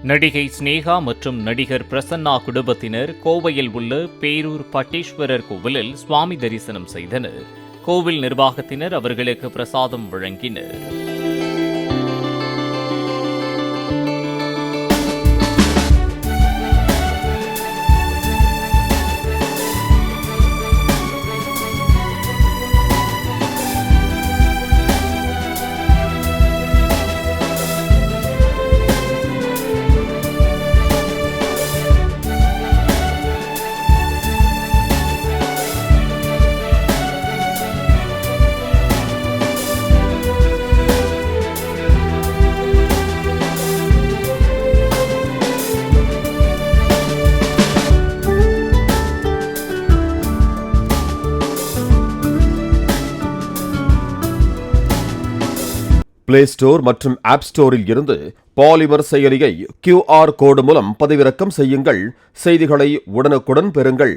நடிகை ஸ்னேகா மற்றும் நடிகர் பிரசன்னா குடும்பத்தினர் கோவையில் உள்ள பேரூர் பட்டீஸ்வரர் கோவிலில் சுவாமி தரிசனம் செய்தனர். கோவில் நிர்வாகத்தினர் அவர்களுக்கு பிரசாதம் வழங்கினர். பிளே ஸ்டோர் மற்றும் ஆப் ஸ்டோரில் இருந்து பாலிமர் செயலியை QR கோடு மூலம் பதிவிறக்கம் செய்யுங்கள். செய்திகளை உடனுக்குடன் பெறுங்கள்.